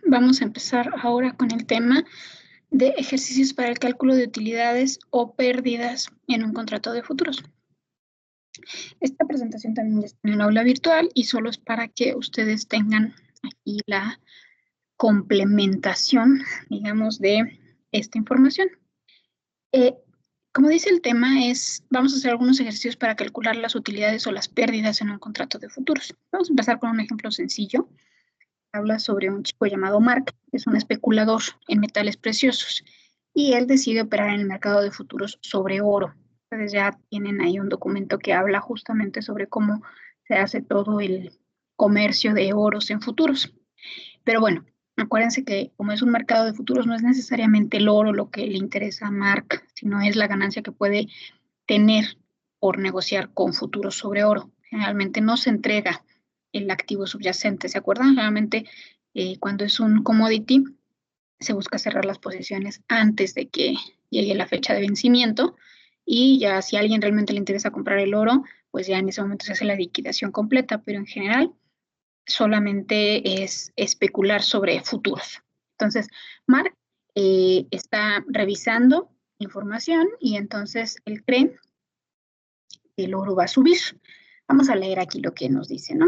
vamos a empezar ahora con el tema de ejercicios para el cálculo de utilidades o pérdidas en un contrato de futuros. Esta presentación también está en el aula virtual y solo es para que ustedes tengan aquí la complementación, digamos, de esta información. Como dice el tema, vamos a hacer algunos ejercicios para calcular las utilidades o las pérdidas en un contrato de futuros. Vamos a empezar con un ejemplo sencillo. Habla sobre un chico llamado Mark, que es un especulador en metales preciosos, y él decide operar en el mercado de futuros sobre oro. Ustedes ya tienen ahí un documento que habla justamente sobre cómo se hace todo el comercio de oros en futuros. Pero bueno, acuérdense que como es un mercado de futuros, no es necesariamente el oro lo que le interesa a Mark, sino es la ganancia que puede tener por negociar con futuros sobre oro. Generalmente no se entrega el activo subyacente, ¿se acuerdan? Generalmente cuando es un commodity se busca cerrar las posiciones antes de que llegue la fecha de vencimiento y ya si a alguien realmente le interesa comprar el oro, pues ya en ese momento se hace la liquidación completa, pero en general solamente es especular sobre futuros. Entonces, Mark está revisando información y entonces él cree que el oro va a subir. Vamos a leer aquí lo que nos dice, ¿no?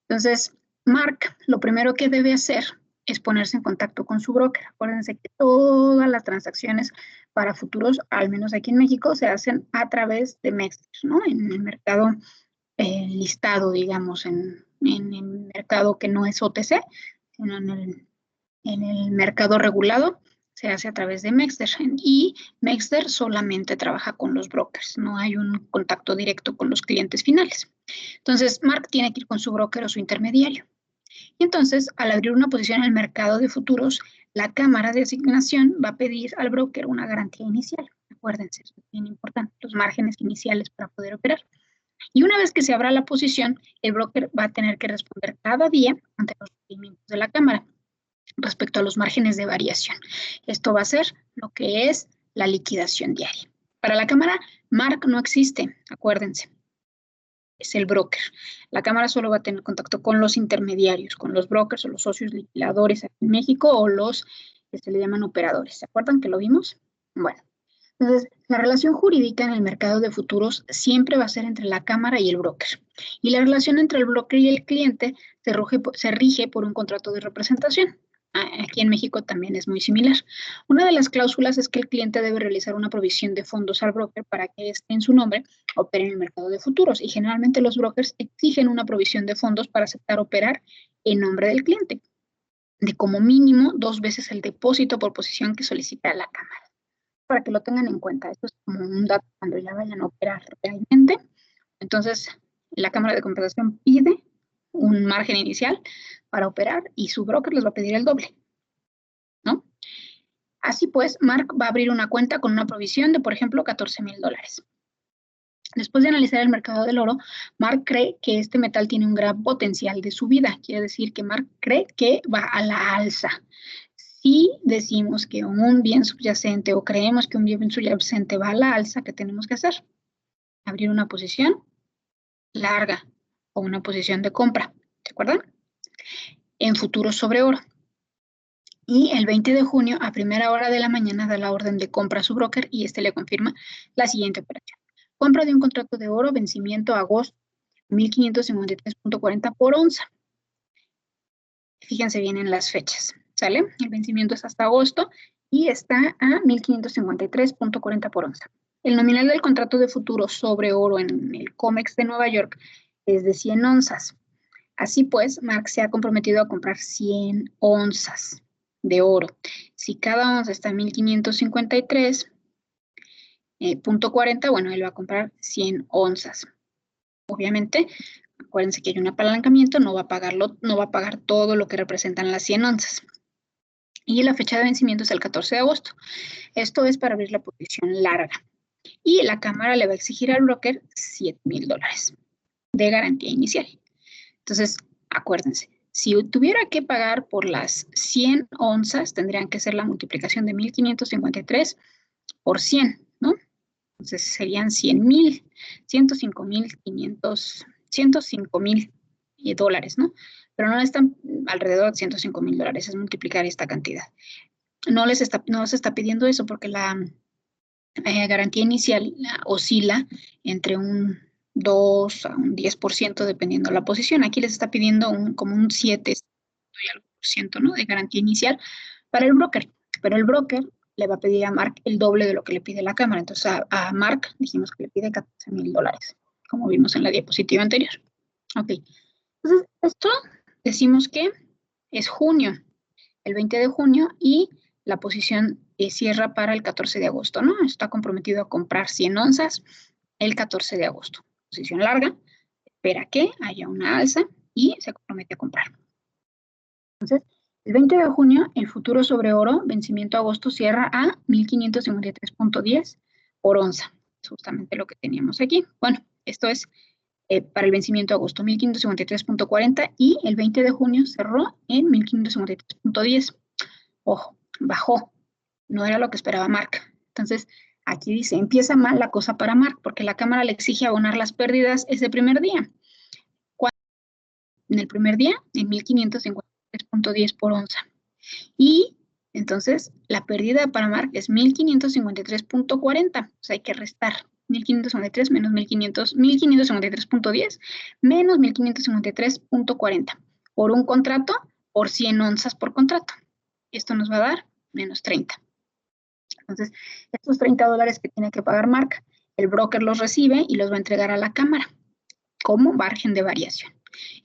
Entonces, Mark, lo primero que debe hacer es ponerse en contacto con su broker. Acuérdense que todas las transacciones para futuros, al menos aquí en México, se hacen a través de MEXDER, ¿no? En el mercado listado, digamos, en el mercado que no es OTC, sino en el mercado regulado, se hace a través de MEXDER. Y MEXDER solamente trabaja con los brokers, no hay un contacto directo con los clientes finales. Entonces, Mark tiene que ir con su broker o su intermediario. Y entonces, al abrir una posición en el mercado de futuros, la cámara de asignación va a pedir al broker una garantía inicial. Acuérdense, es bien importante, los márgenes iniciales para poder operar. Y una vez que se abra la posición, el broker va a tener que responder cada día ante los requerimientos de la cámara respecto a los márgenes de variación. Esto va a ser lo que es la liquidación diaria. Para la cámara, Mark no existe, acuérdense. Es el broker. La cámara solo va a tener contacto con los intermediarios, con los brokers o los socios liquidadores aquí en México o los que se le llaman operadores. ¿Se acuerdan que lo vimos? Bueno. Entonces, la relación jurídica en el mercado de futuros siempre va a ser entre la cámara y el broker. Y la relación entre el broker y el cliente se rige por un contrato de representación. Aquí en México también es muy similar. Una de las cláusulas es que el cliente debe realizar una provisión de fondos al broker para que esté en su nombre opere en el mercado de futuros. Y generalmente los brokers exigen una provisión de fondos para aceptar operar en nombre del cliente, de como mínimo 2 veces el depósito por posición que solicita la cámara. Para que lo tengan en cuenta. Esto es como un dato cuando ya vayan a operar realmente. Entonces, la Cámara de Compensación pide un margen inicial para operar y su broker les va a pedir el doble, ¿no? Así pues, Mark va a abrir una cuenta con una provisión de, por ejemplo, $14,000. Después de analizar el mercado del oro, Mark cree que este metal tiene un gran potencial de subida. Quiere decir que Mark cree que va a la alza. Si decimos que un bien subyacente o creemos que un bien subyacente va a la alza, ¿qué tenemos que hacer? Abrir una posición larga o una posición de compra, ¿se acuerdan? En futuros sobre oro. Y el 20 de junio, a primera hora de la mañana, da la orden de compra a su broker y este le confirma la siguiente operación. Compra de un contrato de oro, vencimiento agosto, 1,553.40 por onza. Fíjense bien en las fechas, ¿sale? El vencimiento es hasta agosto y está a 1,553.40 por onza. El nominal del contrato de futuro sobre oro en el COMEX de Nueva York es de 100 onzas. Así pues, Mark se ha comprometido a comprar 100 onzas de oro. Si cada onza está en 1,553.40, bueno, él va a comprar 100 onzas. Obviamente, acuérdense que hay un apalancamiento, no va a pagar todo lo que representan las 100 onzas. Y la fecha de vencimiento es el 14 de agosto. Esto es para abrir la posición larga. Y la cámara le va a exigir al broker $7,000 de garantía inicial. Entonces, acuérdense, si tuviera que pagar por las 100 onzas, tendrían que ser la multiplicación de 1,553 por 100, ¿no? Entonces serían 105,000 dólares, ¿no? pero no están alrededor de $105,000, es multiplicar esta cantidad. No se está pidiendo eso porque la garantía inicial oscila entre un 2 a un 10% dependiendo de la posición. Aquí les está pidiendo como un 7 y algo por ciento, ¿no?, de garantía inicial para el broker, pero el broker le va a pedir a Mark el doble de lo que le pide la cámara. Entonces a Mark dijimos que le pide $14,000, como vimos en la diapositiva anterior. Ok, entonces esto decimos que es junio, el 20 de junio, y la posición cierra para el 14 de agosto, ¿no? Está comprometido a comprar 100 onzas el 14 de agosto. Posición larga, espera que haya una alza y se compromete a comprar. Entonces, el 20 de junio, el futuro sobre oro, vencimiento agosto, cierra a 1,553.10 por onza. Es justamente lo que teníamos aquí. Bueno, esto es para el vencimiento agosto, 1,553.40, y el 20 de junio cerró en 1,553.10. Ojo, bajó. No era lo que esperaba Mark. Entonces, aquí dice, empieza mal la cosa para Mark, porque la cámara le exige abonar las pérdidas ese primer día. En el primer día, en 1,553.10 por onza. Y entonces, la pérdida para Mark es 1,553.40. O sea, hay que restar 1,553 menos 1,553.10 menos 1,553.40 por un contrato por 100 onzas por contrato. Esto nos va a dar menos 30. Entonces, estos $30 que tiene que pagar Mark, el broker los recibe y los va a entregar a la cámara como margen de variación.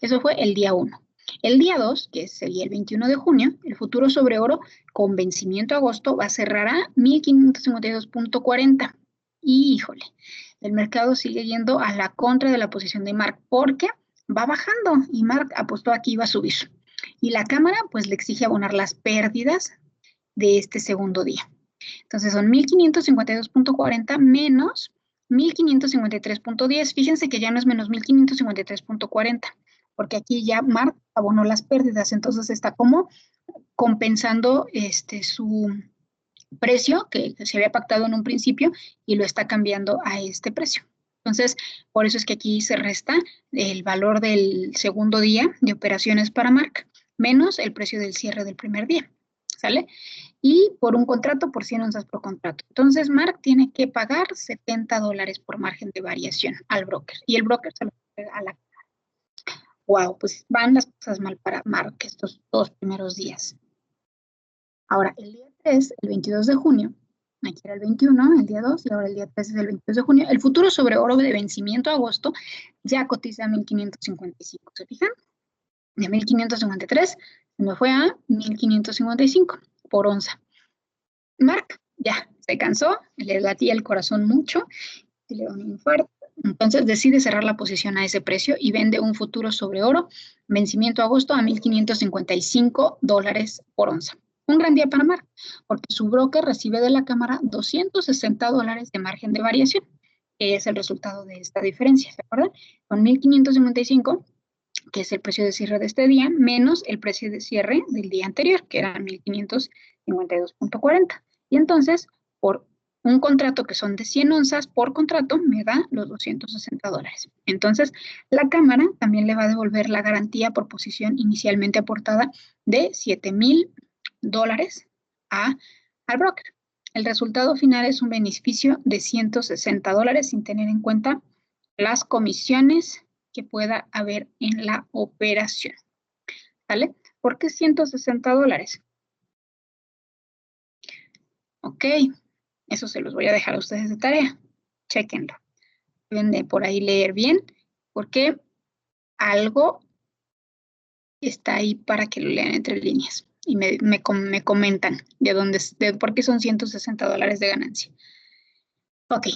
Eso fue el día 1. El día 2, que sería el 21 de junio, el futuro sobre oro con vencimiento agosto va a cerrar a 1,552.40. Y híjole, el mercado sigue yendo a la contra de la posición de Mark porque va bajando y Mark apostó aquí iba a subir. Y la cámara pues le exige abonar las pérdidas de este segundo día. Entonces son 1,552.40 menos 1,553.10. Fíjense que ya no es menos 1,553.40, porque aquí ya Mark abonó las pérdidas, entonces está como compensando su precio que se había pactado en un principio y lo está cambiando a este precio. Entonces, por eso es que aquí se resta el valor del segundo día de operaciones para Mark menos el precio del cierre del primer día, ¿sale? Y por un contrato, por 100 onzas por contrato. Entonces, Mark tiene que pagar $70 por margen de variación al broker, y el broker se lo paga a la cara. Wow, pues van las cosas mal para Mark estos 2 primeros días. Ahora, el día 3, el 22 de junio, aquí era el 21, el día 2, y ahora el día 3 es el 22 de junio, el futuro sobre oro de vencimiento a agosto ya cotiza a 1,555, ¿se fijan? De 1,553 se me fue a 1,555 por onza. Mark ya se cansó, le latía el corazón mucho, y le da un infarto. Entonces decide cerrar la posición a ese precio y vende un futuro sobre oro, vencimiento agosto, a $1,555 por onza. Un gran día para Mark, porque su broker recibe de la cámara $260 de margen de variación, que es el resultado de esta diferencia, ¿se acuerdan? Con 1,555, que es el precio de cierre de este día, menos el precio de cierre del día anterior, que era 1,552.40. Y entonces, por un contrato que son de 100 onzas por contrato, me da los $260. Entonces, la cámara también le va a devolver la garantía por posición inicialmente aportada de $7,000 al broker. El resultado final es un beneficio de $160 sin tener en cuenta las comisiones que pueda haber en la operación. ¿Vale? ¿Por qué $160? Ok, eso se los voy a dejar a ustedes de tarea. Chéquenlo. Deben de por ahí leer bien, porque algo está ahí para que lo lean entre líneas. Y me comentan de por qué son $160 de ganancia. Ok.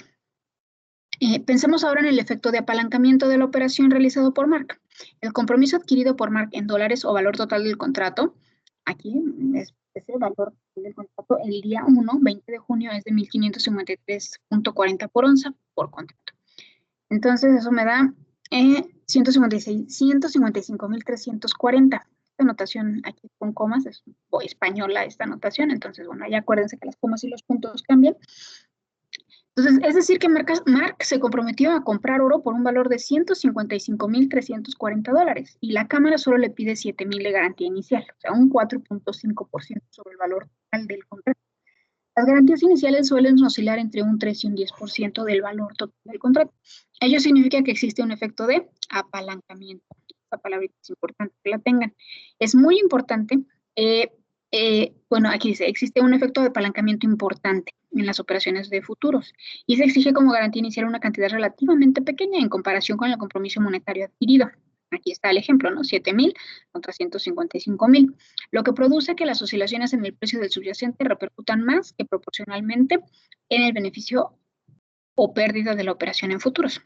Pensemos ahora en el efecto de apalancamiento de la operación realizado por Mark. El compromiso adquirido por Mark en dólares o valor total del contrato, aquí es el valor del contrato, el día 1, 20 de junio, es de 1,553.40 por onza por contrato. Entonces, eso me da 155,340. Esta notación aquí con comas, es española esta notación, entonces, bueno, ya acuérdense que las comas y los puntos cambian. Entonces, es decir que Mark se comprometió a comprar oro por un valor de $155,340 y la Cámara solo le pide $7,000 de garantía inicial, o sea, un 4.5% sobre el valor total del contrato. Las garantías iniciales suelen oscilar entre un 3 y un 10% del valor total del contrato. Ello significa que existe un efecto de apalancamiento. Esta palabra es importante que la tengan. Es muy importante. Bueno, aquí dice, existe un efecto de apalancamiento importante en las operaciones de futuros y se exige como garantía inicial una cantidad relativamente pequeña en comparación con el compromiso monetario adquirido. Aquí está el ejemplo, ¿no? 7,000 contra 155,000, lo que produce que las oscilaciones en el precio del subyacente repercutan más que proporcionalmente en el beneficio o pérdida de la operación en futuros.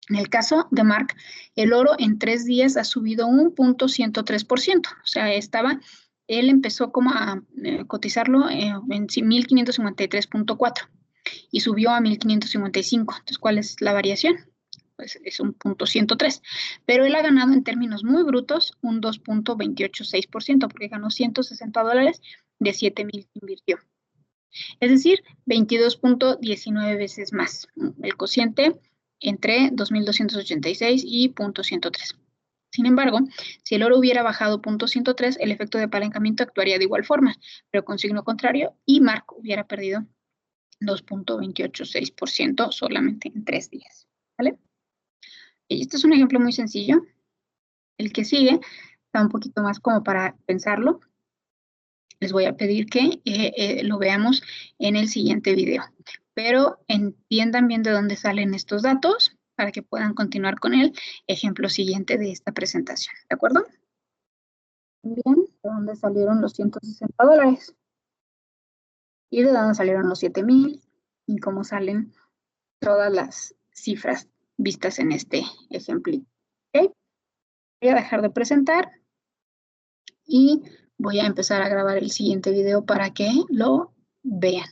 En el caso de Mark, el oro en 3 días ha subido un 1.103%, o sea, él empezó como a cotizarlo en 1.553.4 y subió a 1.555. Entonces, ¿cuál es la variación? Pues es un 1.103, pero él ha ganado en términos muy brutos un 2.286%, porque ganó $160 de 7,000 que invirtió. Es decir, 22.19 veces más. El cociente entre 2.286 y 0.103. Sin embargo, si el oro hubiera bajado 0.103, el efecto de apalancamiento actuaría de igual forma, pero con signo contrario, y Mark hubiera perdido 2.286% solamente en 3 días. ¿Vale? Y este es un ejemplo muy sencillo. El que sigue está un poquito más como para pensarlo. Les voy a pedir que lo veamos en el siguiente video. Pero entiendan bien de dónde salen estos datos para que puedan continuar con el ejemplo siguiente de esta presentación. ¿De acuerdo? Bien, ¿de dónde salieron los $160? ¿Y de dónde salieron los 7,000? Y cómo salen todas las cifras vistas en este ejemplo. ¿Okay? Voy a dejar de presentar y voy a empezar a grabar el siguiente video para que lo vean.